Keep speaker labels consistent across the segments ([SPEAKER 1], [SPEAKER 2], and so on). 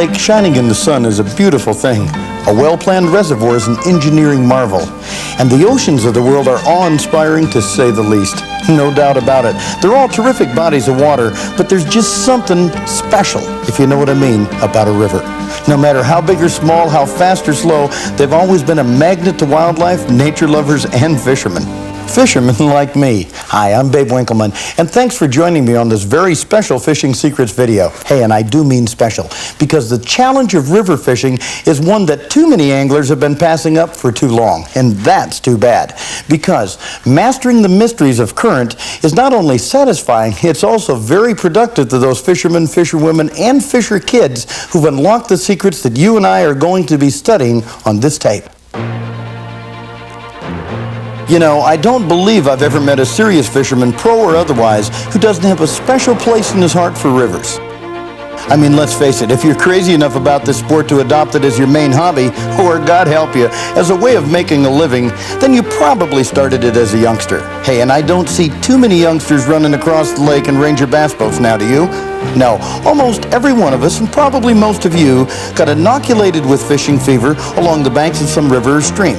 [SPEAKER 1] lake shining in the sun is a beautiful thing. A well-planned reservoir is an engineering marvel. And the oceans of the world are awe-inspiring to say the least. No doubt about it. They're all terrific bodies of water, but there's just something special, if you know what I mean, about a river. No matter how big or small, how fast or slow, they've always been a magnet to wildlife, nature lovers, and fishermen. Fishermen like me. Hi, I'm Babe Winkelman, and thanks for joining me on this very special Fishing Secrets video. Hey, and I do mean special, because the challenge of river fishing is one that too many anglers have been passing up for too long, and that's too bad. Because mastering the mysteries of current is not only satisfying, it's also very productive to those fishermen, fisherwomen, and fisher kids who've unlocked the secrets that you and I are going to be studying on this tape. You know, I don't believe I've ever met a serious fisherman, pro or otherwise, who doesn't have a special place in his heart for rivers. I mean, let's face it, if you're crazy enough about this sport to adopt it as your main hobby, or God help you, as a way of making a living, then you probably started it as a youngster. Hey, and I don't see too many youngsters running across the lake in Ranger bass boats now, do you? No, almost every one of us, and probably most of you, got inoculated with fishing fever along the banks of some river or stream.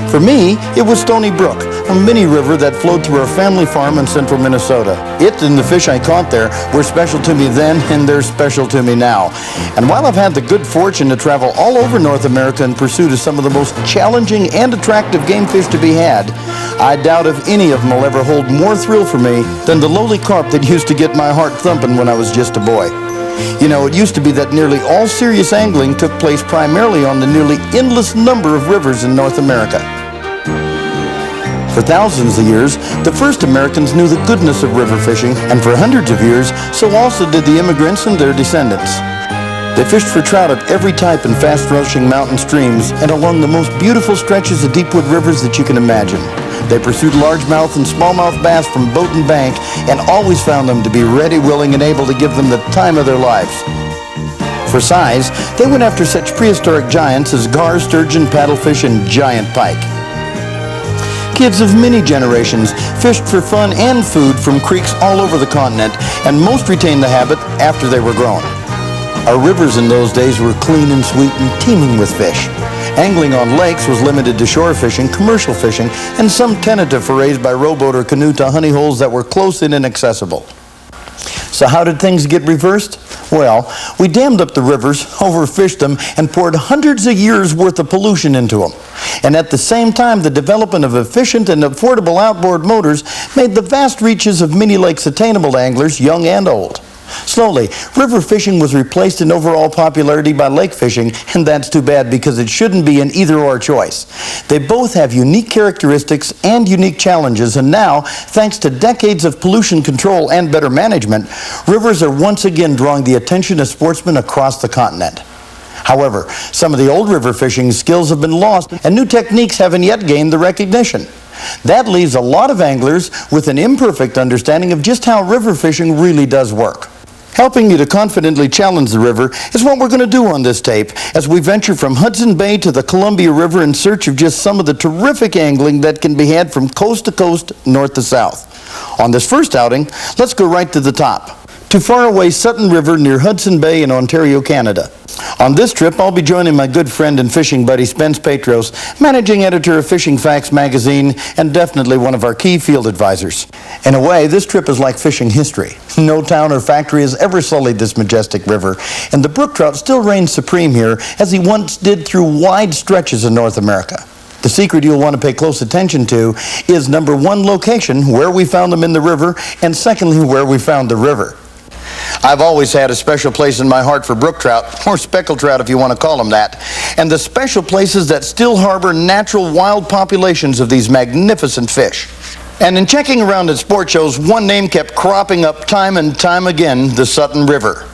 [SPEAKER 1] For me, it was Stony Brook, a mini river that flowed through our family farm in central Minnesota. It and the fish I caught there were special to me then, and they're special to me now. And while I've had the good fortune to travel all over North America in pursuit of some of the most challenging and attractive game fish to be had, I doubt if any of them will ever hold more thrill for me than the lowly carp that used to get my heart thumping when I was just a boy. You know, it used to be that nearly all serious angling took place primarily on the nearly endless number of rivers in North America. For thousands of years, the first Americans knew the goodness of river fishing, and for hundreds of years, so also did the immigrants and their descendants. They fished for trout of every type in fast-rushing mountain streams and along the most beautiful stretches of deep wood rivers that you can imagine. They pursued largemouth and smallmouth bass from boat and bank and always found them to be ready, willing, and able to give them the time of their lives. For size, they went after such prehistoric giants as gar, sturgeon, paddlefish, and giant pike. Kids of many generations fished for fun and food from creeks all over the continent, and most retained the habit after they were grown. Our rivers in those days were clean and sweet and teeming with fish. Angling on lakes was limited to shore fishing, commercial fishing, and some tentative forays by rowboat or canoe to honey holes that were close and inaccessible. So how did things get reversed? Well, we dammed up the rivers, overfished them, and poured hundreds of years' worth of pollution into them. And at the same time, the development of efficient and affordable outboard motors made the vast reaches of many lakes attainable to anglers, young and old. Slowly, river fishing was replaced in overall popularity by lake fishing, and that's too bad because it shouldn't be an either-or choice. They both have unique characteristics and unique challenges, and now, thanks to decades of pollution control and better management, rivers are once again drawing the attention of sportsmen across the continent. However, some of the old river fishing skills have been lost, and new techniques haven't yet gained the recognition. That leaves a lot of anglers with an imperfect understanding of just how river fishing really does work. Helping you to confidently challenge the river is what we're going to do on this tape as we venture from Hudson Bay to the Columbia River in search of just some of the terrific angling that can be had from coast to coast, north to south. On this first outing, let's go right to the top, to faraway Sutton River near Hudson Bay in Ontario, Canada. On this trip, I'll be joining my good friend and fishing buddy Spence Petros, managing editor of Fishing Facts magazine and definitely one of our key field advisors. In a way, this trip is like fishing history. No town or factory has ever sullied this majestic river, and the brook trout still reigns supreme here as he once did through wide stretches of North America. The secret you'll want to pay close attention to is number one, location, where we found them in the river, and secondly, where we found the river. I've always had a special place in my heart for brook trout, or speckled trout if you want to call them that, and the special places that still harbor natural wild populations of these magnificent fish. And in checking around at sport shows, one name kept cropping up time and time again, the Sutton River.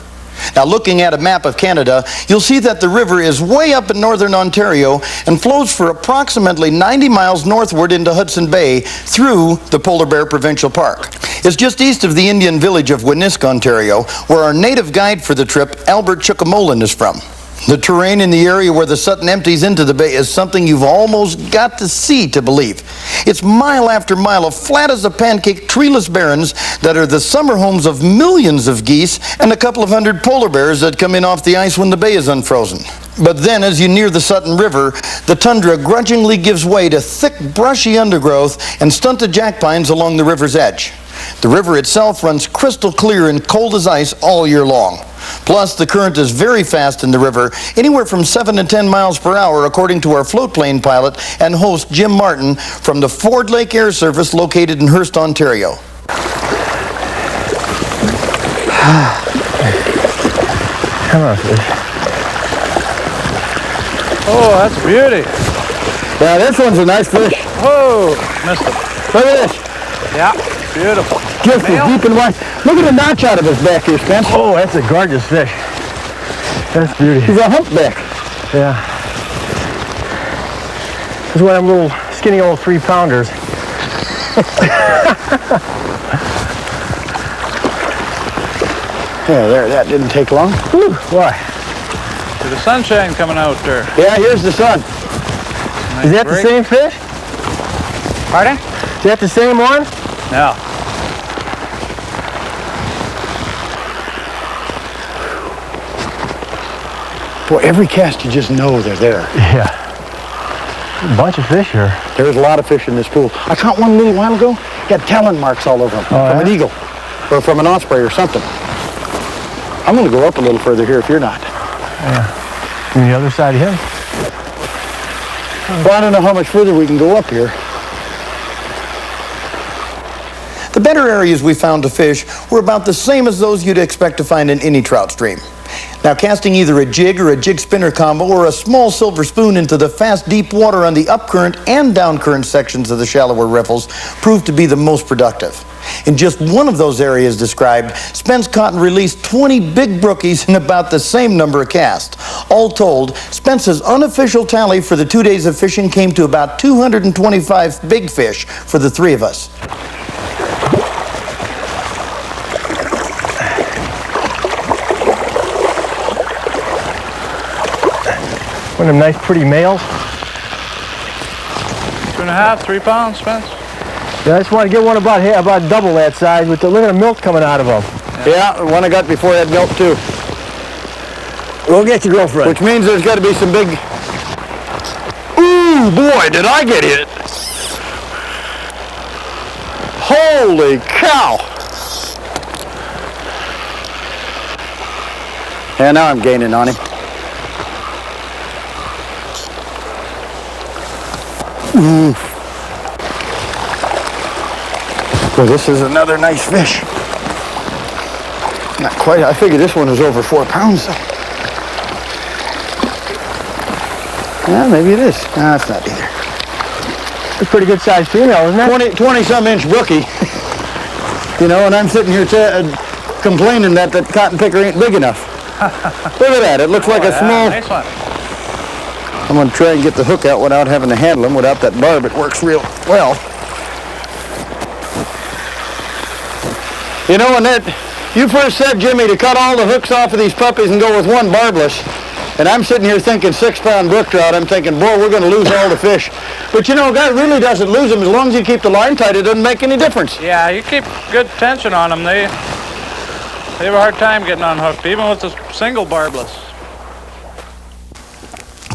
[SPEAKER 1] Now, looking at a map of Canada, you'll see that the river is way up in northern Ontario and flows for approximately 90 miles northward into Hudson Bay through the Polar Bear Provincial Park. It's just east of the Indian village of Winnisk, Ontario, where our native guide for the trip, Albert Chukamolan, is from. The terrain in the area where the Sutton empties into the bay is something you've almost got to see to believe. It's mile after mile of flat as a pancake, treeless barrens that are the summer homes of millions of geese and a couple of hundred polar bears that come in off the ice when the bay is unfrozen. But then, as you near the Sutton River, the tundra grudgingly gives way to thick, brushy undergrowth and stunted jack pines along the river's edge. The river itself runs crystal clear and cold as ice all year long. Plus, the current is very fast in the river, anywhere from 7 to 10 miles per hour, according to our float plane pilot and host Jim Martin from the Ford Lake Air Service located in Hearst, Ontario.
[SPEAKER 2] Come on, fish.
[SPEAKER 3] Oh, that's a beauty.
[SPEAKER 2] Yeah, this one's a nice fish.
[SPEAKER 3] Oh, missed it.
[SPEAKER 2] Look at this.
[SPEAKER 3] Yeah, beautiful.
[SPEAKER 2] Just as deep and wide. Look at the notch out of his back here, Spence. Oh, that's a gorgeous fish. That's beauty. He's a humpback. Yeah. This is one of them little skinny old 3-pounders.
[SPEAKER 1] Yeah, there, that didn't take long.
[SPEAKER 2] Whew, why?
[SPEAKER 3] See the sunshine coming out there.
[SPEAKER 1] Yeah, here's the sun.
[SPEAKER 3] Nice
[SPEAKER 2] Is that
[SPEAKER 3] break.
[SPEAKER 2] the same fish?
[SPEAKER 3] Pardon?
[SPEAKER 2] Is that the same one?
[SPEAKER 3] Yeah.
[SPEAKER 1] Boy, every cast you just know they're there.
[SPEAKER 2] Yeah. A bunch of fish here.
[SPEAKER 1] There's a lot of fish in this pool. I caught one a little while ago. Got talon marks all over them from an eagle or from an osprey or something. I'm going to go up a little further here if you're not.
[SPEAKER 2] Yeah. On the other side of him?
[SPEAKER 1] Well, I don't know how much further we can go up here. The better areas we found to fish were about the same as those you'd expect to find in any trout stream. Now, casting either a jig or a jig spinner combo or a small silver spoon into the fast, deep water on the upcurrent and downcurrent sections of the shallower riffles proved to be the most productive. In just one of those areas described, Spence caught and released 20 big brookies in about the same number of casts. All told, Spence's unofficial tally for the 2 days of fishing came to about 225 big fish for the three of us.
[SPEAKER 2] One of them nice, pretty males.
[SPEAKER 3] 2.5, 3 pounds, Spence.
[SPEAKER 2] Yeah, I just want to get one about double that size with the look at the milk coming out of them.
[SPEAKER 1] Yeah, the one I got before had milk too.
[SPEAKER 2] We'll get your girlfriend.
[SPEAKER 1] Which means there's got to be some big... Ooh, boy, did I get hit. Holy cow. Yeah, now I'm gaining on him. Well, this is another nice fish. Not quite. I figured this one was over 4 pounds. Yeah, maybe it is. No, it's not either.
[SPEAKER 2] It's a pretty good sized female, isn't it?
[SPEAKER 1] 20-some inch brookie. You know, and I'm sitting here complaining that cotton picker ain't big enough. Look at that. It looks like a small...
[SPEAKER 3] Nice one.
[SPEAKER 1] I'm going to try and get the hook out without having to handle them. Without that barb, it works real well. You know, Annette, you first said, Jimmy, to cut all the hooks off of these puppies and go with one barbless. And I'm sitting here thinking 6-pound brook trout. I'm thinking, boy, we're going to lose all the fish. But you know, God really doesn't lose them. As long as you keep the line tight, it doesn't make any difference.
[SPEAKER 3] Yeah, you keep good tension on them. They have a hard time getting unhooked, even with the single barbless.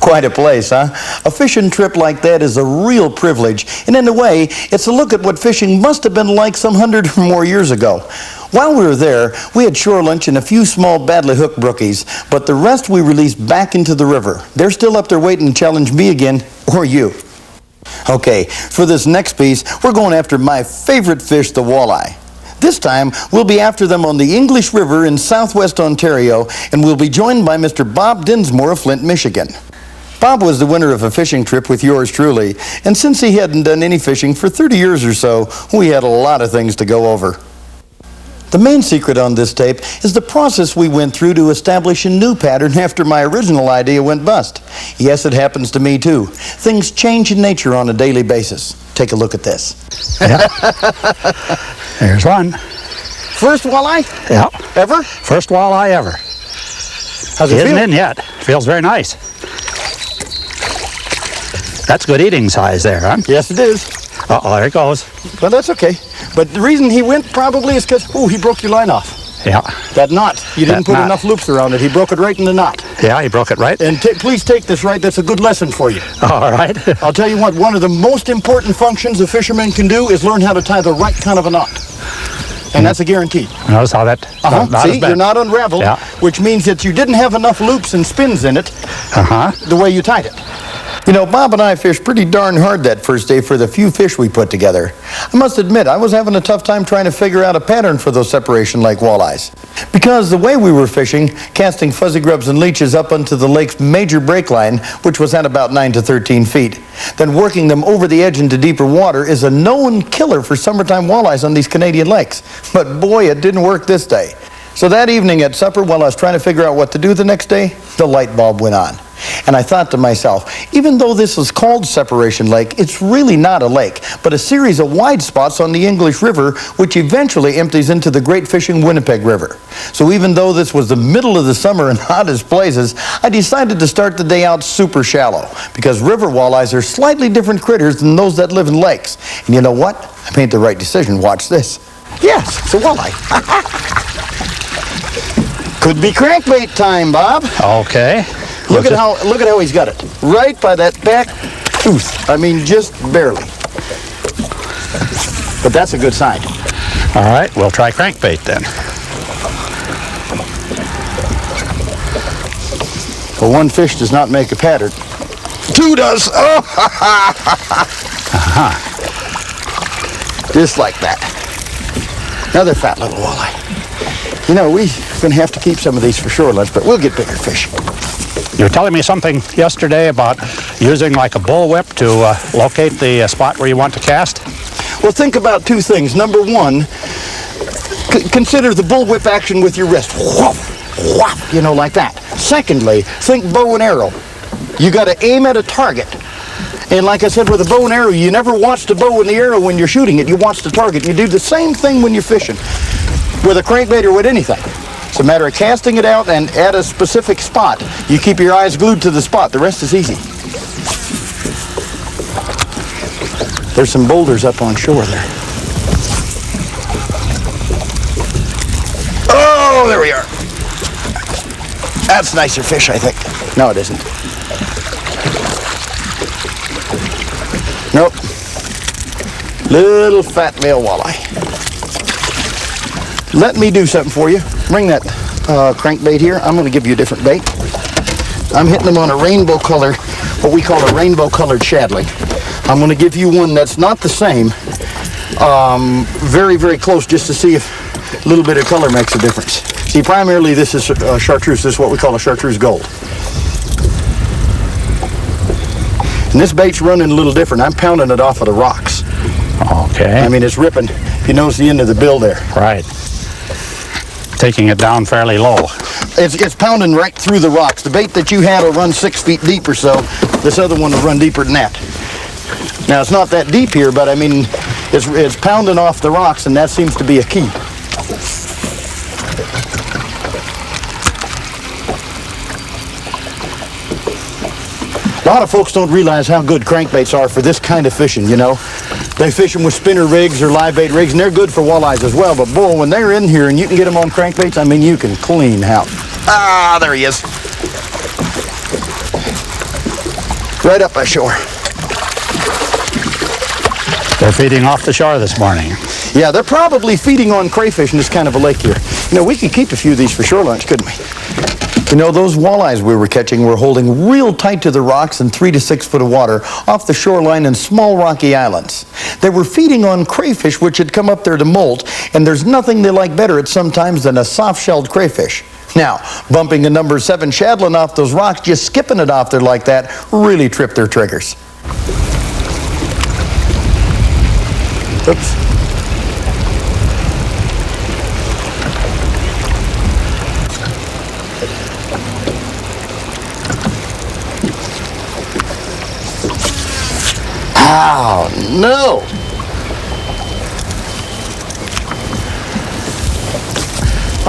[SPEAKER 1] Quite a place, huh? A fishing trip like that is a real privilege, and in a way, it's a look at what fishing must have been like some 100 or more years ago. While we were there, we had shore lunch and a few small badly hooked brookies, but the rest we released back into the river. They're still up there waiting to challenge me again, or you. Okay, for this next piece, we're going after my favorite fish, the walleye. This time, we'll be after them on the English River in southwest Ontario, and we'll be joined by Mr. Bob Dinsmore of Flint, Michigan. Bob was the winner of a fishing trip with yours truly, and since he hadn't done any fishing for 30 years or so, we had a lot of things to go over. The main secret on this tape is the process we went through to establish a new pattern after my original idea went bust. Yes, it happens to me too. Things change in nature on a daily basis. Take a look at this.
[SPEAKER 4] Yeah. There's one.
[SPEAKER 1] First walleye?
[SPEAKER 4] Yeah.
[SPEAKER 1] Ever?
[SPEAKER 4] First walleye ever.
[SPEAKER 1] How's it
[SPEAKER 4] Isn't
[SPEAKER 1] feel?
[SPEAKER 4] in yet. Feels very nice. That's good eating size there, huh?
[SPEAKER 1] Yes, it is.
[SPEAKER 4] Uh-oh, there it goes.
[SPEAKER 1] Well, that's okay. But the reason he went probably is because, he broke your line off.
[SPEAKER 4] Yeah.
[SPEAKER 1] That knot. You didn't
[SPEAKER 4] That
[SPEAKER 1] put
[SPEAKER 4] knot.
[SPEAKER 1] enough loops around it. He broke it right in the knot.
[SPEAKER 4] Yeah, he broke it right.
[SPEAKER 1] And please take this right. That's a good lesson for you.
[SPEAKER 4] All right.
[SPEAKER 1] I'll tell you what, one of the most important functions a fisherman can do is learn how to tie the right kind of a knot. And that's a guarantee.
[SPEAKER 4] Notice how that knot
[SPEAKER 1] See,
[SPEAKER 4] is bent.
[SPEAKER 1] you're not unraveled,
[SPEAKER 4] Yeah.
[SPEAKER 1] which means that you didn't have enough loops and spins in it the way you tied it. You know, Bob and I fished pretty darn hard that first day for the few fish we put together. I must admit, I was having a tough time trying to figure out a pattern for those separation lake walleyes. Because the way we were fishing, casting fuzzy grubs and leeches up onto the lake's major break line, which was at about 9 to 13 feet, then working them over the edge into deeper water is a known killer for summertime walleyes on these Canadian lakes. But boy, it didn't work this day. So that evening at supper, while I was trying to figure out what to do the next day, the light bulb went on. And I thought to myself, even though this is called Separation Lake, it's really not a lake, but a series of wide spots on the English River, which eventually empties into the great fishing Winnipeg River. So even though this was the middle of the summer and hottest places, I decided to start the day out super shallow, because river walleyes are slightly different critters than those that live in lakes. And you know what? I made the right decision. Watch this. Yes, it's a walleye. Could be crankbait time, Bob.
[SPEAKER 4] Okay.
[SPEAKER 1] Look at how he's got it. Right by that back tooth. I mean, just barely. But that's a good sign.
[SPEAKER 4] All right, we'll try crankbait then.
[SPEAKER 1] Well, one fish does not make a pattern. Two does. Oh, just like that. Another fat little walleye. You know, we're going to have to keep some of these for shore lunch, but we'll get bigger fish.
[SPEAKER 4] You were telling me something yesterday about using like a bullwhip to locate the spot where you want to cast?
[SPEAKER 1] Well, think about two things. Number one, consider the bullwhip action with your wrist. Whoop, whop, you know, like that. Secondly, think bow and arrow. You got to aim at a target. And like I said, with a bow and arrow, you never watch the bow and the arrow when you're shooting it. You watch the target. You do the same thing when you're fishing, with a crankbait or with anything. It's a matter of casting it out and at a specific spot. You keep your eyes glued to the spot. The rest is easy. There's some boulders up on shore there. Oh, there we are. That's nicer fish, I think. No, it isn't. Nope. Little fat male walleye. Let me do something for you. Bring that crankbait here. I'm going to give you a different bait. I'm hitting them on a rainbow color, what we call a rainbow colored shadling. I'm going to give you one that's not the same. Very, very close, just to see if a little bit of color makes a difference. See, primarily this is chartreuse. This is what we call a chartreuse gold. And this bait's running a little different. I'm pounding it off of the rocks.
[SPEAKER 4] Okay.
[SPEAKER 1] I mean, it's ripping. If you notice the end of the bill there.
[SPEAKER 4] Right. Taking it down fairly low.
[SPEAKER 1] It's pounding right through the rocks. The bait that you had will run 6 feet deep or so. This other one will run deeper than that. Now, it's not that deep here, but I mean, it's pounding off the rocks, and that seems to be a key. A lot of folks don't realize how good crankbaits are for this kind of fishing, you know. They fish them with spinner rigs or live bait rigs, and they're good for walleyes as well. But boy, when they're in here and you can get them on crankbaits, I mean, you can clean house. Ah, there he is. Right up ashore.
[SPEAKER 4] They're feeding off the shore this morning.
[SPEAKER 1] Yeah, they're probably feeding on crayfish in this kind of a lake here. You know, we could keep a few of these for shore lunch, couldn't we? You know, those walleyes we were catching were holding real tight to the rocks in 3 to 6 foot of water off the shoreline in small rocky islands. They were feeding on crayfish which had come up there to molt, and there's nothing they like better at some times than a soft-shelled crayfish. Now, bumping a number 7 shadlin off those rocks, just skipping it off there like that, really tripped their triggers. Oops. Oh, no.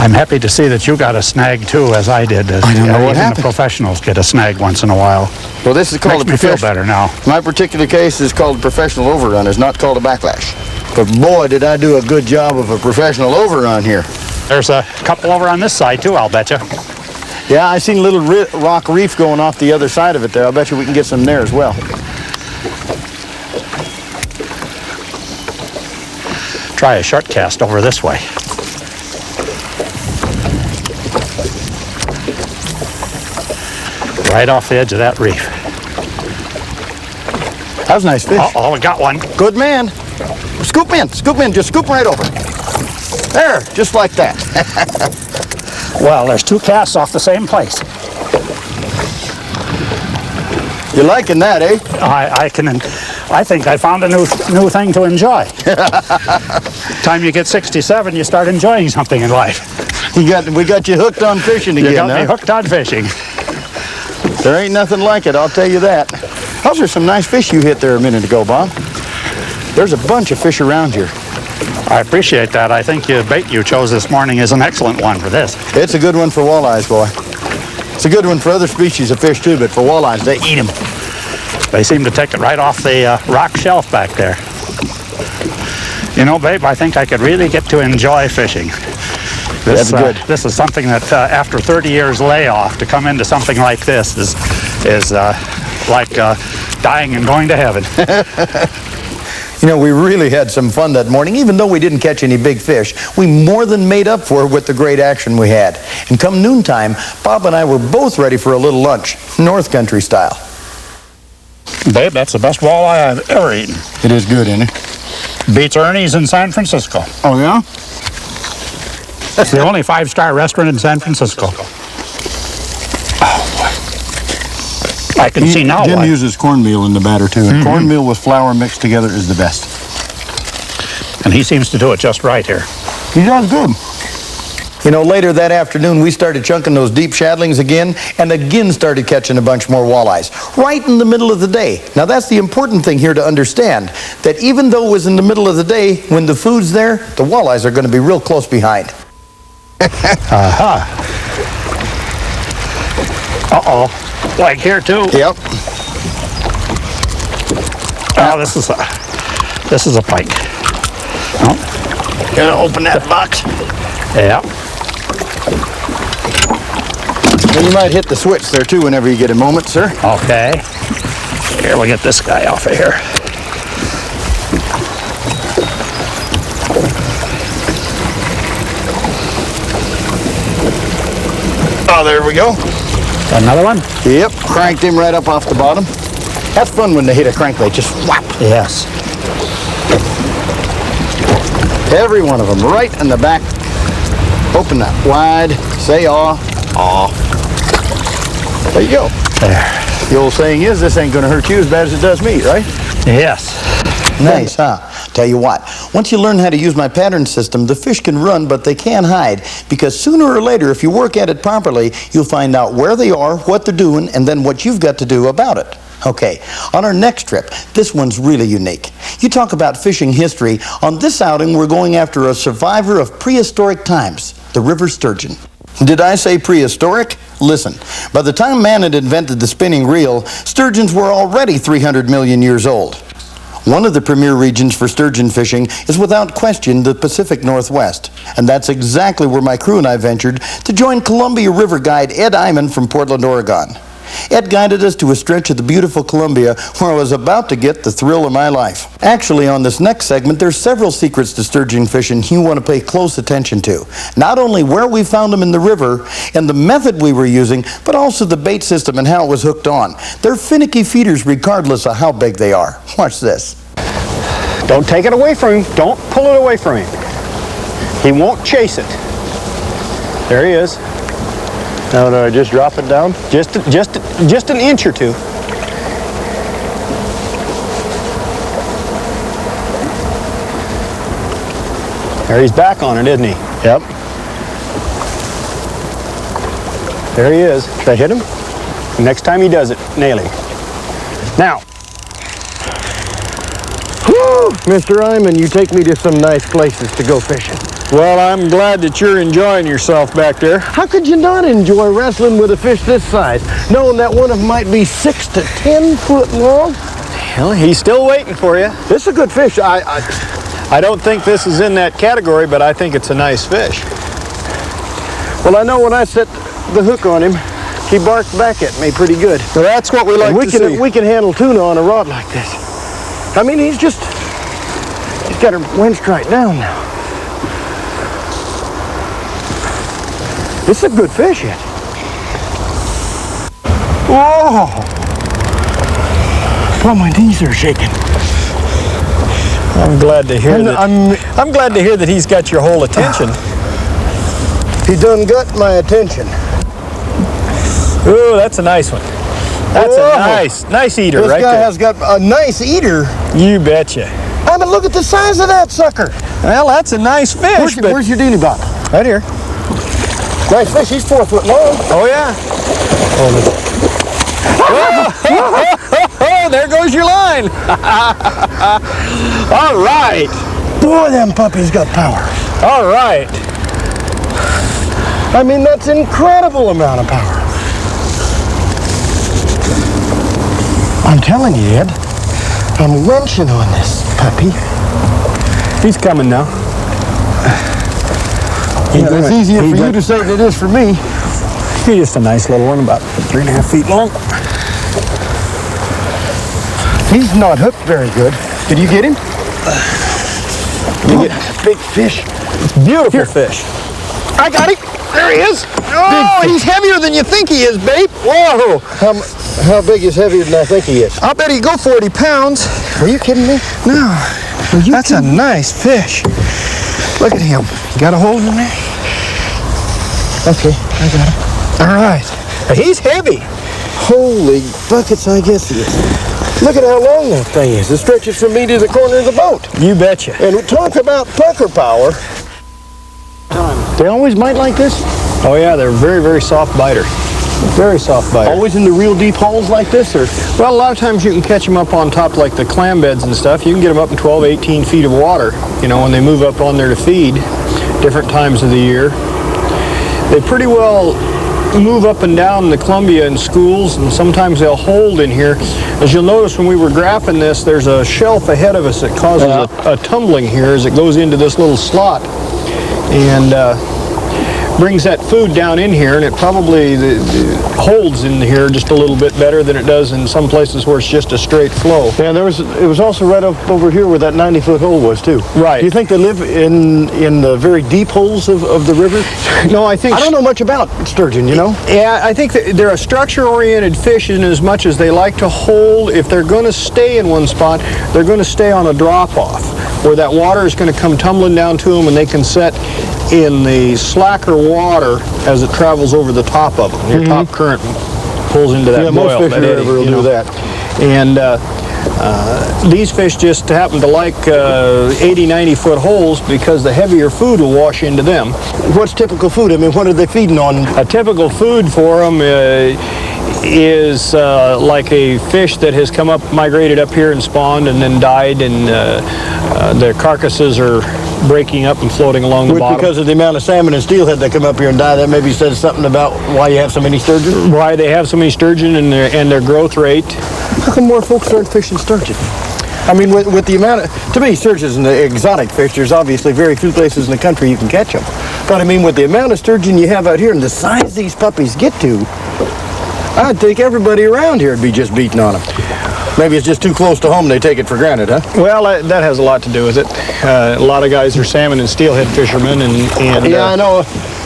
[SPEAKER 4] I'm happy to see that you got a snag too, as I did.
[SPEAKER 1] I don't know what
[SPEAKER 4] even
[SPEAKER 1] happened.
[SPEAKER 4] the professionals get a snag once in a while.
[SPEAKER 1] Well, this is called
[SPEAKER 4] Makes me feel better now.
[SPEAKER 1] My particular case is called a professional overrun. It's not called a backlash. But boy, did I do a good job of a professional overrun here.
[SPEAKER 4] There's a couple over on this side too, I'll bet you.
[SPEAKER 1] Yeah, I seen a little rock reef going off the other side of it there. I'll bet you we can get some there as well.
[SPEAKER 4] Try a short cast over this way. Right off the edge of that reef.
[SPEAKER 1] That was a nice fish.
[SPEAKER 4] Oh, we got one.
[SPEAKER 1] Good man. Scoop in, just scoop right over. There, just like that.
[SPEAKER 4] Well, there's two casts off the same place.
[SPEAKER 1] You liking that, eh?
[SPEAKER 4] I think I found a new thing to enjoy. Time you get 67, you start enjoying something in life.
[SPEAKER 1] We got you hooked on fishing again,
[SPEAKER 4] You got me hooked on fishing.
[SPEAKER 1] There ain't nothing like it, I'll tell you that. Those are some nice fish you hit there a minute ago, Bob. There's a bunch of fish around here.
[SPEAKER 4] I appreciate that. I think the bait you chose this morning is an excellent one for this.
[SPEAKER 1] It's a good one for walleyes, boy. It's a good one for other species of fish, too, but for walleyes, they eat them.
[SPEAKER 4] They seem to take it right off the rock shelf back there. You know, babe, I think I could really get to enjoy fishing.
[SPEAKER 1] That's good.
[SPEAKER 4] This is something that after 30 years layoff, to come into something like this is like dying and going to heaven.
[SPEAKER 1] You know, we really had some fun that morning. Even though we didn't catch any big fish, we more than made up for it with the great action we had. And come noontime, Bob and I were both ready for a little lunch, North Country style.
[SPEAKER 4] Babe, that's the best walleye I've ever eaten.
[SPEAKER 1] It is good, isn't it?
[SPEAKER 4] Beats Ernie's in San Francisco.
[SPEAKER 1] Oh, yeah?
[SPEAKER 4] It's the only 5-star restaurant in San Francisco. I can see now
[SPEAKER 1] Jim
[SPEAKER 4] why.
[SPEAKER 1] uses cornmeal in the batter, too. And cornmeal with flour mixed together is the best.
[SPEAKER 4] And he seems to do it just right here.
[SPEAKER 1] He does good. You know, later that afternoon, we started chunking those deep shadlings again, and again started catching a bunch more walleyes, right in the middle of the day. Now, that's the important thing here to understand, that even though it was in the middle of the day, when the food's there, the walleyes are going to be real close behind.
[SPEAKER 4] Uh-huh. Uh-oh. Like here, too.
[SPEAKER 1] Yep.
[SPEAKER 4] Oh, this is a pike. Oh.
[SPEAKER 1] Gonna open that box.
[SPEAKER 4] Yeah.
[SPEAKER 1] And you might hit the switch there, too, whenever you get a moment, sir.
[SPEAKER 4] Okay. Here, we'll get this guy off of here.
[SPEAKER 1] Oh, there we go.
[SPEAKER 4] Another one?
[SPEAKER 1] Yep, cranked him right up off the bottom. That's fun when they hit a crankbait, just whap.
[SPEAKER 4] Yes.
[SPEAKER 1] Every one of them, right in the back. Open that wide, say aw, aw. There you go.
[SPEAKER 4] There.
[SPEAKER 1] The old saying is, this ain't gonna hurt you as bad as it does me, right?
[SPEAKER 4] Yes.
[SPEAKER 1] Nice, huh? Tell you what, once you learn how to use my pattern system, the fish can run, but they can't hide. Because sooner or later, if you work at it properly, you'll find out where they are, what they're doing, and then what you've got to do about it. Okay, on our next trip, this one's really unique. You talk about fishing history. On this outing, we're going after a survivor of prehistoric times, the river sturgeon. Did I say prehistoric? Listen, by the time man had invented the spinning reel, sturgeons were already 300 million years old. One of the premier regions for sturgeon fishing is without question the Pacific Northwest. And that's exactly where my crew and I ventured to join Columbia River guide Ed Iman from Portland, Oregon. Ed guided us to a stretch of the beautiful Columbia where I was about to get the thrill of my life. Actually, on this next segment, there's several secrets to sturgeon fishing you want to pay close attention to. Not only where we found them in the river and the method we were using, but also the bait system and how it was hooked on. They're finicky feeders regardless of how big they are. Watch this.
[SPEAKER 2] Don't take it away from him. Don't pull it away from him. He won't chase it. There he is. Now, do I just drop it down? Just an inch or two. There, he's back on it, isn't he? Yep. There he is. Should I hit him? Next time he does it, nail him. Now. Whew, Mr. Iman, you take me to some nice places to go fishing. Well, I'm glad that you're enjoying yourself back there.
[SPEAKER 5] How could you not enjoy wrestling with a fish this size, knowing that one of them might be 6 to 10 foot long?
[SPEAKER 2] Well, he's still waiting for you.
[SPEAKER 5] This is a good fish.
[SPEAKER 2] I don't think this is in that category, but I think it's a nice fish.
[SPEAKER 5] Well, I know when I set the hook on him, he barked back at me pretty good.
[SPEAKER 2] Well, that's what we like to see.
[SPEAKER 5] We can handle tuna on a rod like this. I mean, he's got her winched right down now. This is a good fish yet. Whoa! Well, my knees are shaking.
[SPEAKER 2] I'm glad to hear that. I'm glad to hear that he's got your whole attention.
[SPEAKER 5] He done got my attention.
[SPEAKER 2] Ooh, that's a nice one. That's a nice eater right there.
[SPEAKER 5] This guy has got a nice eater.
[SPEAKER 2] You betcha.
[SPEAKER 5] I mean, look at the size of that sucker.
[SPEAKER 2] Well, that's a nice fish.
[SPEAKER 5] Where's your Deanie Bob?
[SPEAKER 2] Right here.
[SPEAKER 5] Nice fish. He's 4 foot long.
[SPEAKER 2] Oh, yeah. Oh, there goes your line. All right.
[SPEAKER 5] Boy, them puppies got power.
[SPEAKER 2] All right.
[SPEAKER 5] I mean, that's an incredible amount of power. I'm telling you, Ed, I'm wrenching on this puppy.
[SPEAKER 2] He's coming now.
[SPEAKER 5] It's easier for you to say than it is for me.
[SPEAKER 2] He's just a nice little one, about 3.5 feet long.
[SPEAKER 5] He's not hooked very good. Did you get him? Big fish.
[SPEAKER 2] Beautiful fish.
[SPEAKER 5] I got him. There he is.
[SPEAKER 2] Oh, he's heavier than you think he is, babe. Whoa.
[SPEAKER 5] How big is heavier than I think he is?
[SPEAKER 2] I'll bet he'd go 40 pounds.
[SPEAKER 5] Are you kidding me?
[SPEAKER 2] No. That's a nice fish. Look at him. You got a hold in there?
[SPEAKER 5] Okay, I got him.
[SPEAKER 2] All right. He's heavy.
[SPEAKER 5] Holy buckets, I guess he is. Look at how long that thing is. It stretches from me to the corner of the boat.
[SPEAKER 2] You betcha.
[SPEAKER 5] And we talk about pucker power. They always bite like this?
[SPEAKER 2] Oh, yeah, they're very, very soft biter. Very soft biter.
[SPEAKER 5] Always in the real deep holes like this, or?
[SPEAKER 2] Well, a lot of times you can catch them up on top like the clam beds and stuff. You can get them up in 12, 18 feet of water, you know, when they move up on there to feed, different times of the year. They pretty well move up and down the Columbia in schools, and sometimes they'll hold in here. As you'll notice when we were graphing this, there's a shelf ahead of us that causes a tumbling here as it goes into this little slot. And brings that food down in here, and it probably holds in here just a little bit better than it does in some places where it's just a straight flow.
[SPEAKER 5] Yeah, it was also right up over here where that 90-foot hole was too.
[SPEAKER 2] Right.
[SPEAKER 5] Do you think they live in the very deep holes of the river?
[SPEAKER 2] No, I don't
[SPEAKER 5] know much about sturgeon, you know?
[SPEAKER 2] Yeah, I think that they're a structure-oriented fish in as much as they like to hold. If they're going to stay in one spot, they're going to stay on a drop-off where that water is going to come tumbling down to them, and they can set in the slacker water as it travels over the top of them. Your top current pulls into that boil.
[SPEAKER 5] Most fish in the river will do that.
[SPEAKER 2] And these fish just happen to like 80, 90-foot holes because the heavier food will wash into them.
[SPEAKER 5] What's typical food? I mean, what are they feeding on?
[SPEAKER 2] A typical food for them is like a fish that has come up, migrated up here and spawned and then died, and the carcasses are breaking up and floating along the bottom.
[SPEAKER 5] Because of the amount of salmon and steelhead that come up here and die, that maybe says something about why you have so many sturgeon?
[SPEAKER 2] Why they have so many sturgeon and their growth rate.
[SPEAKER 5] How come more folks aren't fishing sturgeon? I mean, with the amount of, to me, sturgeon is an exotic fish. There's obviously very few places in the country you can catch them. But I mean, with the amount of sturgeon you have out here and the size these puppies get to, I'd think everybody around here would be just beating on them. Maybe it's just too close to home, they take it for granted, huh?
[SPEAKER 2] Well, that has a lot to do with it. A lot of guys are salmon and steelhead fishermen, and
[SPEAKER 5] yeah, I know.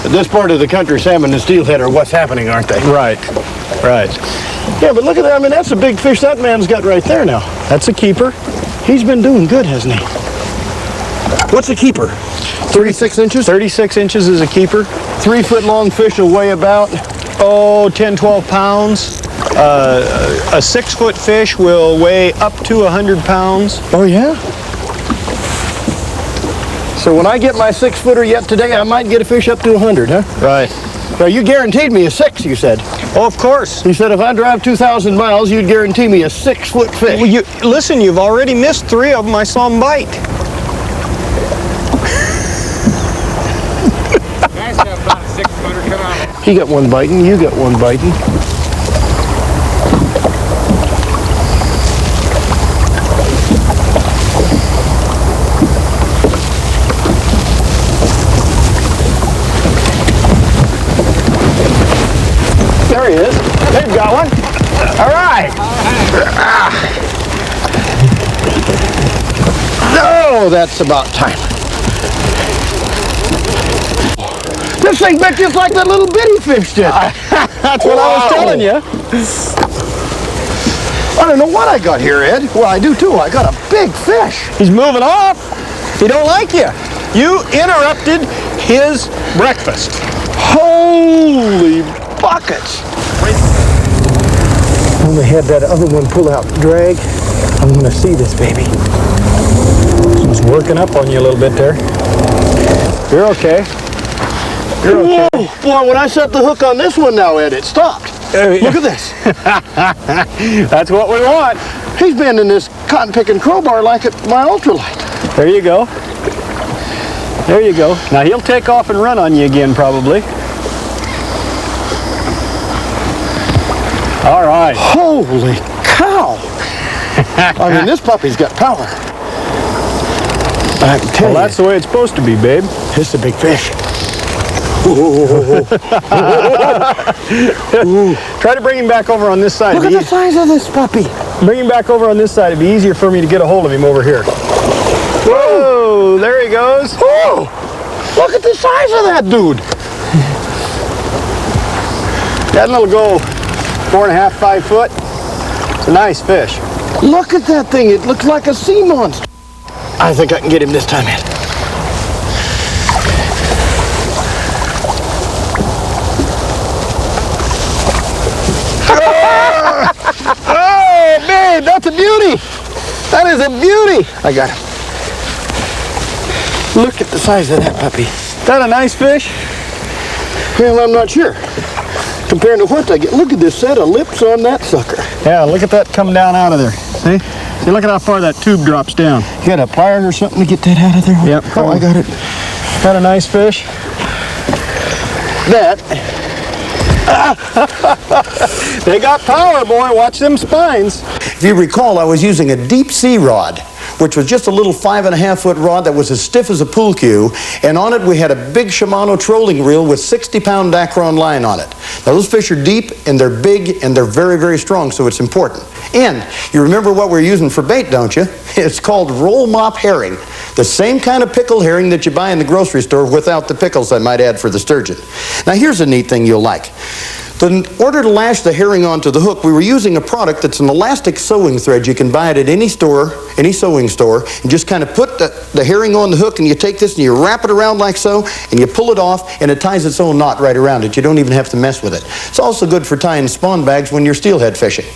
[SPEAKER 5] This part of the country, salmon and steelhead are what's happening, aren't they?
[SPEAKER 2] Right.
[SPEAKER 5] Yeah, but look at that. I mean, that's a big fish that man's got right there now.
[SPEAKER 2] That's a keeper.
[SPEAKER 5] He's been doing good, hasn't he? What's a keeper? 36 inches?
[SPEAKER 2] 36 inches is a keeper.
[SPEAKER 5] 3 foot long fish will weigh about,
[SPEAKER 2] 10, 12 pounds. A 6 foot fish will weigh up to 100 pounds.
[SPEAKER 5] Oh, yeah? So when I get my 6 footer yet today, I might get a fish up to 100, huh?
[SPEAKER 2] Right.
[SPEAKER 5] Now, you guaranteed me a 6, you said.
[SPEAKER 2] Oh, of course.
[SPEAKER 5] You said if I drive 2,000 miles, you'd guarantee me a 6 foot fish.
[SPEAKER 2] Well, listen, you've already missed 3 of them. I saw them bite.
[SPEAKER 5] He got one biting, you got one biting.
[SPEAKER 2] There he is. They've got one. All right.
[SPEAKER 5] Oh, that's about time. This thing bit just like that little bitty fish did.
[SPEAKER 2] That's what I was telling you.
[SPEAKER 5] I don't know what I got here, Ed. Well, I do too. I got a big fish.
[SPEAKER 2] He's moving off. He don't like you. You interrupted his breakfast.
[SPEAKER 5] Holy buckets. When we had that other one pull out and drag, I'm going to see this baby.
[SPEAKER 2] He's working up on you a little bit there. You're okay. You're okay.
[SPEAKER 5] Whoa, boy, when I set the hook on this one now, Ed, it stopped. Look at this.
[SPEAKER 2] That's what we want.
[SPEAKER 5] He's bending this cotton-picking crowbar like it's my ultralight.
[SPEAKER 2] There you go. There you go. Now he'll take off and run on you again, probably. All right.
[SPEAKER 5] Holy cow. I mean, this puppy's got power. I can tell
[SPEAKER 2] Well,
[SPEAKER 5] you.
[SPEAKER 2] that's the way it's supposed to be, babe.
[SPEAKER 5] This is a big fish.
[SPEAKER 2] Try to bring him back over on this side.
[SPEAKER 5] Look at the size of this puppy.
[SPEAKER 2] Bring him back over on this side. It'd be easier for me to get a hold of him over here. Whoa, there he goes.
[SPEAKER 5] Oh, look at the size of that dude.
[SPEAKER 2] That little go 4.5, 5 foot. It's a nice fish.
[SPEAKER 5] Look at that thing. It looks like a sea monster. I think I can get him this time, Ed. Oh, babe, that's a beauty. That is a beauty. I got him. Look at the size of that puppy.
[SPEAKER 2] Is that a nice fish?
[SPEAKER 5] Well, I'm not sure. Compared to what I get, look at this set of lips on that sucker.
[SPEAKER 2] Yeah, look at that come down out of there. See? See, look at how far that tube drops down.
[SPEAKER 5] You got a pliers or something to get that out of there?
[SPEAKER 2] Yep.
[SPEAKER 5] Oh, I got it.
[SPEAKER 2] Got a nice fish.
[SPEAKER 5] That.
[SPEAKER 2] They got power, boy. Watch them spines.
[SPEAKER 1] If you recall, I was using a deep sea rod, which was just a little 5.5-foot rod that was as stiff as a pool cue, and on it we had a big Shimano trolling reel with 60-pound Dacron line on it. Now those fish are deep and they're big and they're very, very strong, so it's important. And you remember what we're using for bait, don't you? It's called roll mop herring. The same kind of pickled herring that you buy in the grocery store without the pickles, I might add, for the sturgeon. Now here's a neat thing you'll like. In order to lash the herring onto the hook, we were using a product that's an elastic sewing thread. You can buy it at any store, any sewing store, and just kind of put the herring on the hook, and you take this and you wrap it around like so, and you pull it off, and it ties its own knot right around it. You don't even have to mess with it. It's also good for tying spawn bags when you're steelhead fishing.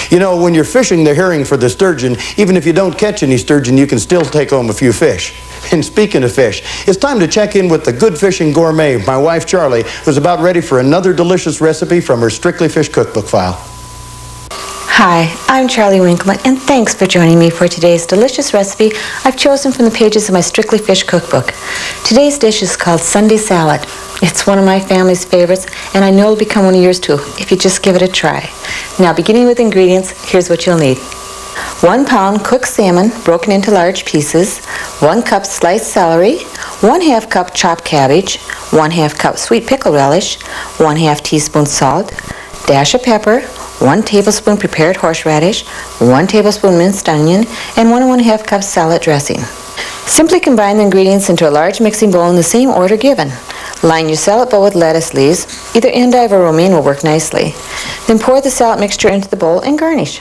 [SPEAKER 1] You know, when you're fishing the herring for the sturgeon, even if you don't catch any sturgeon, you can still take home a few fish. And speaking of fish, it's time to check in with the Good Fishing Gourmet, my wife Charlie, who's about ready for another delicious recipe from her Strictly Fish cookbook file.
[SPEAKER 6] Hi, I'm Charlie Winkelman, and thanks for joining me for today's delicious recipe I've chosen from the pages of my Strictly Fish cookbook. Today's dish is called Sunday salad. It's one of my family's favorites, and I know it'll become one of yours too, if you just give it a try. Now, beginning with ingredients, here's what you'll need. 1 pound cooked salmon broken into large pieces, 1 cup sliced celery, 1/2 cup chopped cabbage, 1/2 cup sweet pickle relish, 1/2 teaspoon salt, dash of pepper, 1 tablespoon prepared horseradish, 1 tablespoon minced onion, and 1 1/2 cups salad dressing. Simply combine the ingredients into a large mixing bowl in the same order given. Line your salad bowl with lettuce leaves. Either endive or romaine will work nicely. Then pour the salad mixture into the bowl and garnish.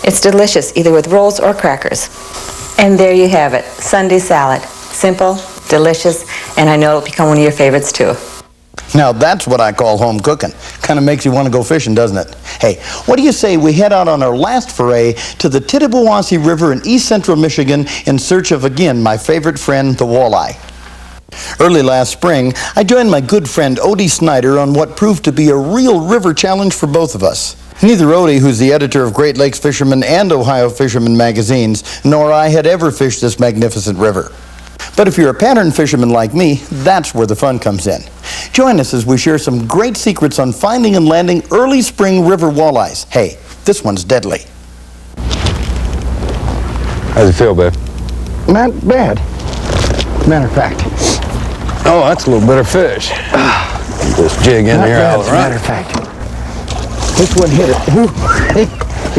[SPEAKER 6] It's delicious, either with rolls or crackers. And there you have it, Sunday salad. Simple, delicious, and I know it'll become one of your favorites too.
[SPEAKER 1] Now that's what I call home cooking. Kind of makes you want to go fishing, doesn't it? Hey, what do you say we head out on our last foray to the Tittabawassee River in east central Michigan in search of, again, my favorite friend, the walleye. Early last spring, I joined my good friend Odie Snyder on what proved to be a real river challenge for both of us. Neither Odie, who's the editor of Great Lakes Fisherman and Ohio Fisherman magazines, nor I had ever fished this magnificent river. But if you're a pattern fisherman like me, that's where the fun comes in. Join us as we share some great secrets on finding and landing early spring river walleyes. Hey, this one's deadly.
[SPEAKER 7] How's it feel, babe?
[SPEAKER 5] Not bad. Matter of fact.
[SPEAKER 7] Oh, that's a little bitter fish. Just jig in
[SPEAKER 5] Not
[SPEAKER 7] here.
[SPEAKER 5] bad,
[SPEAKER 7] All
[SPEAKER 5] as a matter
[SPEAKER 7] right.
[SPEAKER 5] of fact. This one hit it. Ooh,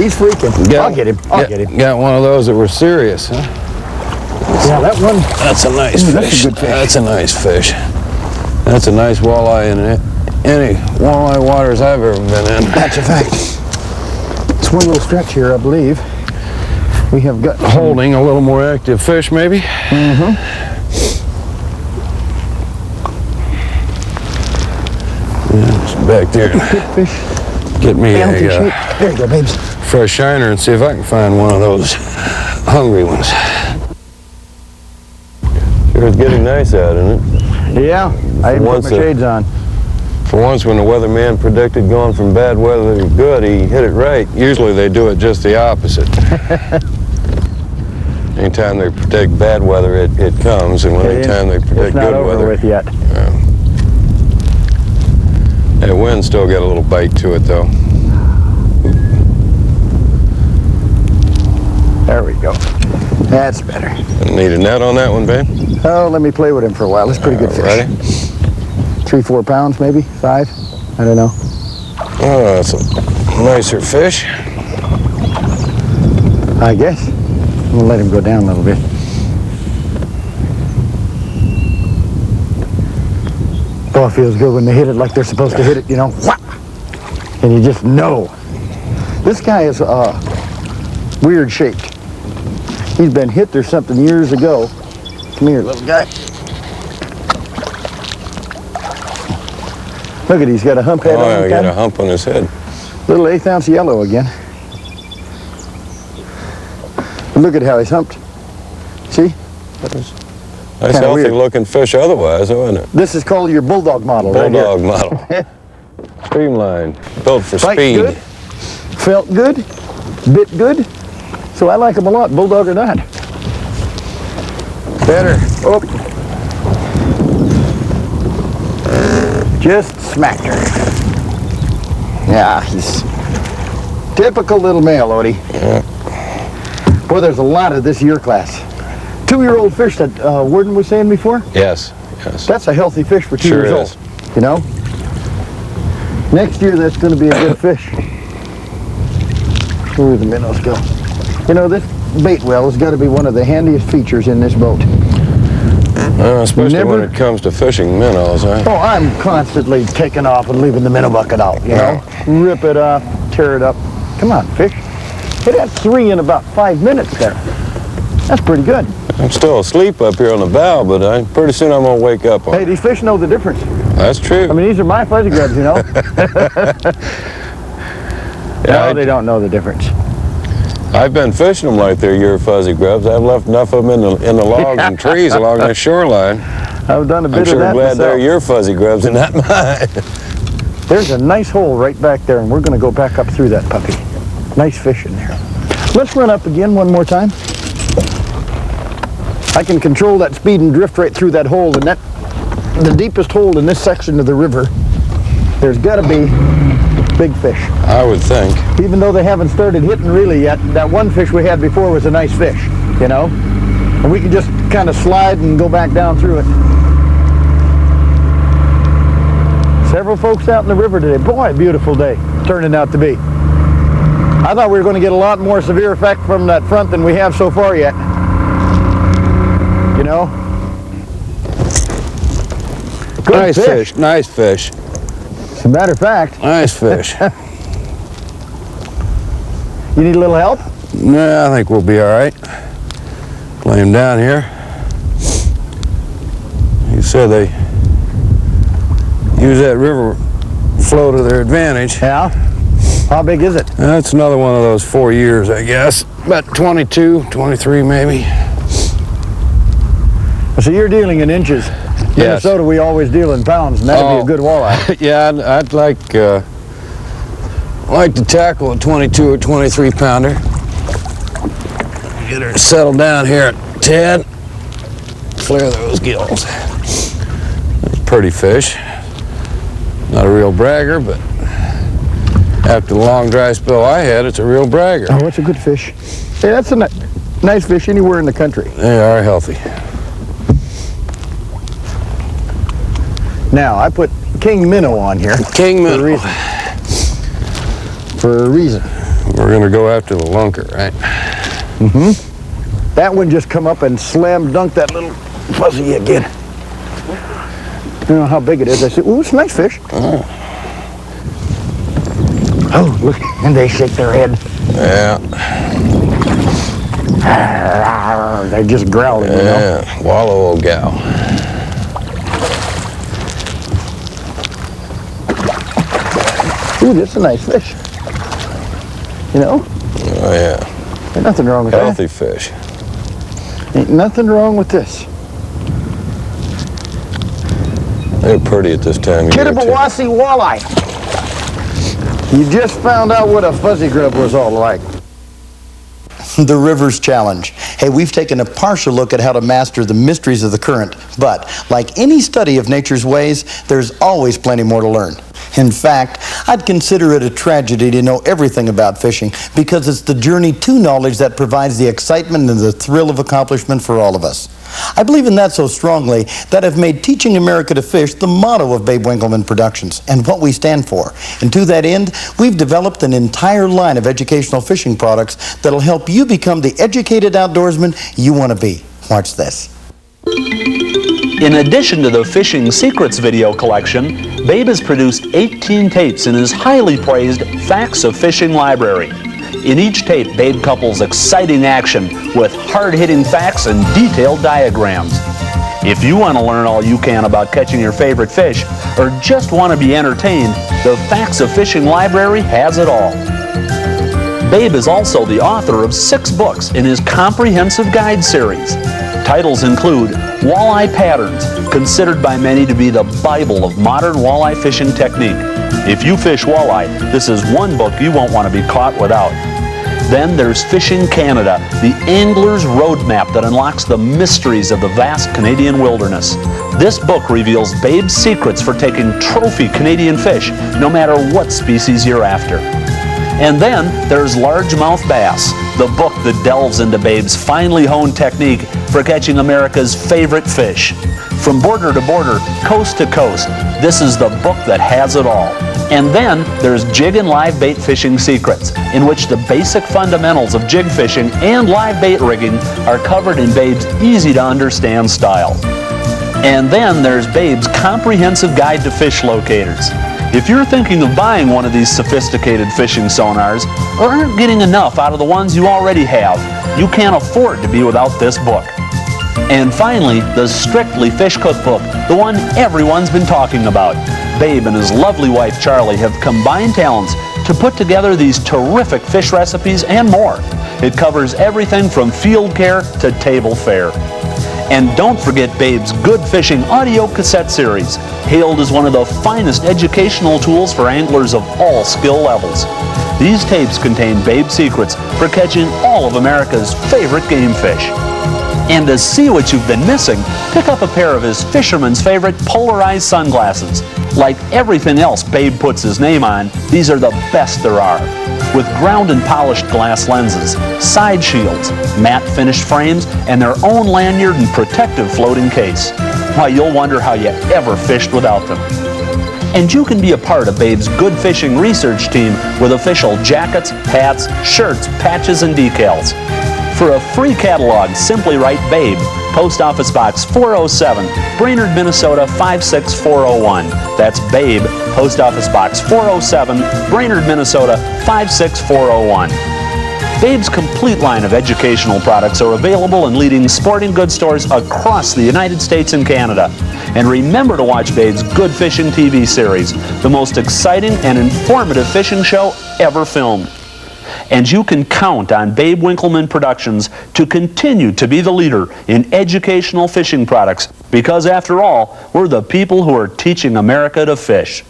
[SPEAKER 5] he's freaking. I'll get him. I'll get him.
[SPEAKER 7] Got one of those that were serious, huh?
[SPEAKER 5] Yeah, that one.
[SPEAKER 7] That's a nice
[SPEAKER 5] Ooh,
[SPEAKER 7] fish.
[SPEAKER 5] that's a good fish.
[SPEAKER 7] That's a nice fish. That's a nice walleye in any walleye waters I've ever been in.
[SPEAKER 5] That's a fact. It's one little stretch here, I believe. We have got
[SPEAKER 7] Holding a little more active fish, maybe?
[SPEAKER 5] Mm-hmm.
[SPEAKER 7] Yeah, just back there.
[SPEAKER 5] good fish.
[SPEAKER 7] Get me
[SPEAKER 5] Healthy
[SPEAKER 7] a
[SPEAKER 5] shape. There you go, babes.
[SPEAKER 7] fresh shiner and see if I can find one of those hungry ones. Sure, it's getting nice out, isn't it?
[SPEAKER 5] Yeah, I even put
[SPEAKER 7] Once
[SPEAKER 5] my shades on.
[SPEAKER 7] For once, when the weatherman predicted going from bad weather to good, he hit it right. Usually they do it just the opposite. Anytime they predict bad weather, it comes, and anytime they predict
[SPEAKER 5] It's not
[SPEAKER 7] good
[SPEAKER 5] over
[SPEAKER 7] weather,
[SPEAKER 5] with yet.
[SPEAKER 7] that wind still got a little bite to it, though.
[SPEAKER 5] There we go. That's better.
[SPEAKER 7] Need a net on that one, babe?
[SPEAKER 5] Oh, let me play with him for a while. It's pretty good fish.
[SPEAKER 7] Ready?
[SPEAKER 5] 3-4 pounds, maybe 5. I don't know.
[SPEAKER 7] Oh, that's a nicer fish.
[SPEAKER 5] I guess. We'll let him go down a little bit. Oh, it feels good when they hit it like they're supposed to hit it, you know. Whap! And you just know. This guy is weird shaped. He's been hit or something years ago. Come here, little guy. Look at, he's got a hump head
[SPEAKER 7] Oh,
[SPEAKER 5] on
[SPEAKER 7] yeah,
[SPEAKER 5] him.
[SPEAKER 7] got a hump on his head.
[SPEAKER 5] Little 1/8 ounce yellow again. But look at how he's humped. See?
[SPEAKER 7] Nice,
[SPEAKER 5] Kinda
[SPEAKER 7] healthy
[SPEAKER 5] weird.
[SPEAKER 7] looking fish otherwise, isn't it?
[SPEAKER 5] This is called your bulldog model. right here.
[SPEAKER 7] Bulldog model. Streamlined. Built for
[SPEAKER 5] Fight
[SPEAKER 7] speed.
[SPEAKER 5] good, felt good, bit good. So I like them a lot, bulldog or not. Better. Oh. Just smacked her. Yeah, he's typical little male, Odie.
[SPEAKER 7] Yeah.
[SPEAKER 5] Boy, there's a lot of this year class. 2-year-old fish that Warden was saying before.
[SPEAKER 7] Yes, yes.
[SPEAKER 5] That's a healthy fish for 2
[SPEAKER 7] Sure
[SPEAKER 5] years
[SPEAKER 7] is.
[SPEAKER 5] old. You know? Next year, that's going to be a good fish. Where the minnows go? You know, this bait well has got to be one of the handiest features in this boat.
[SPEAKER 7] Especially when it comes to fishing minnows, huh?
[SPEAKER 5] Oh, I'm constantly taking off and leaving the minnow bucket out, you know? Rip it up, tear it up. Come on, fish. It had 3 in about 5 minutes there. That's pretty good.
[SPEAKER 7] I'm still asleep up here on the bow, but pretty soon I'm going to wake up on
[SPEAKER 5] Hey,
[SPEAKER 7] it.
[SPEAKER 5] these fish know the difference.
[SPEAKER 7] That's true.
[SPEAKER 5] I mean, these are my fuzzy grubs, you know? No, they don't know the difference.
[SPEAKER 7] I've been fishing them like they're your fuzzy grubs. I've left enough of them in the logs and trees along the shoreline.
[SPEAKER 5] I've done a bit
[SPEAKER 7] I'm sure
[SPEAKER 5] of that
[SPEAKER 7] glad they're
[SPEAKER 5] myself.
[SPEAKER 7] your fuzzy grubs and not mine.
[SPEAKER 5] There's a nice hole right back there, and we're going to go back up through that puppy. Nice fish in there. Let's run up again one more time. I can control that speed and drift right through that hole, and the deepest hole in this section of the river, there's got to be big fish.
[SPEAKER 7] I would think.
[SPEAKER 5] Even though they haven't started hitting really yet, that one fish we had before was a nice fish, you know? And we can just kind of slide and go back down through it. Several folks out in the river today. Boy, a beautiful day turning out to be. I thought we were going to get a lot more severe effect from that front than we have so far yet. You know? Good
[SPEAKER 7] Nice fish. Nice fish.
[SPEAKER 5] As a matter of fact,
[SPEAKER 7] Nice fish.
[SPEAKER 5] you need a little help?
[SPEAKER 7] Nah, I think we'll be all right. Lay him down here. You said they use that river flow to their advantage.
[SPEAKER 5] Yeah. How big is it?
[SPEAKER 7] That's another one of those 4 years, I guess. About 22, 23 maybe.
[SPEAKER 5] So you're dealing in inches.
[SPEAKER 7] Yes.
[SPEAKER 5] Minnesota, we always deal in pounds, and that'd be
[SPEAKER 7] Oh.
[SPEAKER 5] a good walleye.
[SPEAKER 7] Yeah, I'd like to tackle a 22 or 23 pounder. Get her settled down here at 10. Flare those gills. Pretty fish. Not a real bragger, but after the long dry spell I had, it's a real bragger.
[SPEAKER 5] Oh, it's a good fish. Hey, that's a nice fish anywhere in the country.
[SPEAKER 7] They are healthy.
[SPEAKER 5] Now, I put king minnow on here.
[SPEAKER 7] King minnow.
[SPEAKER 5] For a reason.
[SPEAKER 7] We're going to go after the lunker, right?
[SPEAKER 5] Mm-hmm. That one just come up and slam dunked that little fuzzy again. I don't know how big it is. I said, ooh, it's a nice fish.
[SPEAKER 7] Oh.
[SPEAKER 5] Oh, look, and they shake their head.
[SPEAKER 7] Yeah.
[SPEAKER 5] They're just growling, you know?
[SPEAKER 7] Yeah, wallow, old gal.
[SPEAKER 5] Ooh, that's a nice fish. You know?
[SPEAKER 7] Oh, yeah.
[SPEAKER 5] Ain't nothing wrong with
[SPEAKER 7] Healthy fish.
[SPEAKER 5] that. Ain't nothing wrong with this.
[SPEAKER 7] They're pretty at this time of year, too.
[SPEAKER 5] Kittawasi walleye. You just found out what a fuzzy grub was all like.
[SPEAKER 1] The Rivers Challenge. Hey, we've taken a partial look at how to master the mysteries of the current, but like any study of nature's ways, there's always plenty more to learn. In fact, I'd consider it a tragedy to know everything about fishing because it's the journey to knowledge that provides the excitement and the thrill of accomplishment for all of us. I believe in that so strongly that I've made Teaching America to Fish the motto of Babe Winkelman Productions and what we stand for. And to that end, we've developed an entire line of educational fishing products that'll help you become the educated outdoorsman you want to be. Watch this.
[SPEAKER 8] In addition to the Fishing Secrets video collection, Babe has produced 18 tapes in his highly praised Facts of Fishing library. In each tape, Babe couples exciting action with hard-hitting facts and detailed diagrams. If you want to learn all you can about catching your favorite fish, or just want to be entertained, the Facts of Fishing library has it all. Babe is also the author of 6 books in his comprehensive guide series. Titles include Walleye Patterns, considered by many to be the Bible of modern walleye fishing technique. If you fish walleye, this is one book you won't want to be caught without. Then there's Fishing Canada, the angler's roadmap that unlocks the mysteries of the vast Canadian wilderness. This book reveals Babe's secrets for taking trophy Canadian fish, no matter what species you're after. And then there's Largemouth Bass, the book that delves into Babe's finely honed technique for catching America's favorite fish. From border to border, coast to coast, this is the book that has it all. And then there's Jig and Live Bait Fishing Secrets, in which the basic fundamentals of jig fishing and live bait rigging are covered in Babe's easy-to-understand style. And then there's Babe's comprehensive guide to fish locators. If you're thinking of buying one of these sophisticated fishing sonars, or aren't getting enough out of the ones you already have, you can't afford to be without this book. And finally, the Strictly Fish Cookbook, the one everyone's been talking about. Babe and his lovely wife Charlie have combined talents to put together these terrific fish recipes and more. It covers everything from field care to table fare. And don't forget Babe's Good Fishing audio cassette series, hailed as one of the finest educational tools for anglers of all skill levels. These tapes contain Babe's secrets for catching all of America's favorite game fish. And to see what you've been missing, pick up a pair of his fisherman's favorite polarized sunglasses. Like everything else Babe puts his name on, these are the best there are. With ground and polished glass lenses, side shields, matte finished frames, and their own lanyard and protective floating case. Why, you'll wonder how you ever fished without them. And you can be a part of Babe's Good Fishing research team with official jackets, hats, shirts, patches, and decals. For a free catalog, simply write Babe, Post Office Box 407, Brainerd, Minnesota 56401. That's Babe, Post Office Box 407, Brainerd, Minnesota 56401. Babe's complete line of educational products are available in leading sporting goods stores across the United States and Canada. And remember to watch Babe's Good Fishing TV series, the most exciting and informative fishing show ever filmed. And you can count on Babe Winkelman Productions to continue to be the leader in educational fishing products, because after all, we're the people who are teaching America to fish.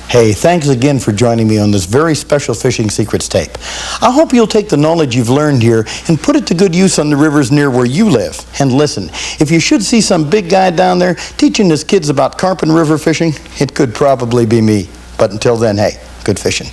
[SPEAKER 1] Hey, thanks again for joining me on this very special Fishing Secrets tape. I hope you'll take the knowledge you've learned here and put it to good use on the rivers near where you live. And listen, if you should see some big guy down there teaching his kids about carp and river fishing, it could probably be me. But until then, hey, good fishing.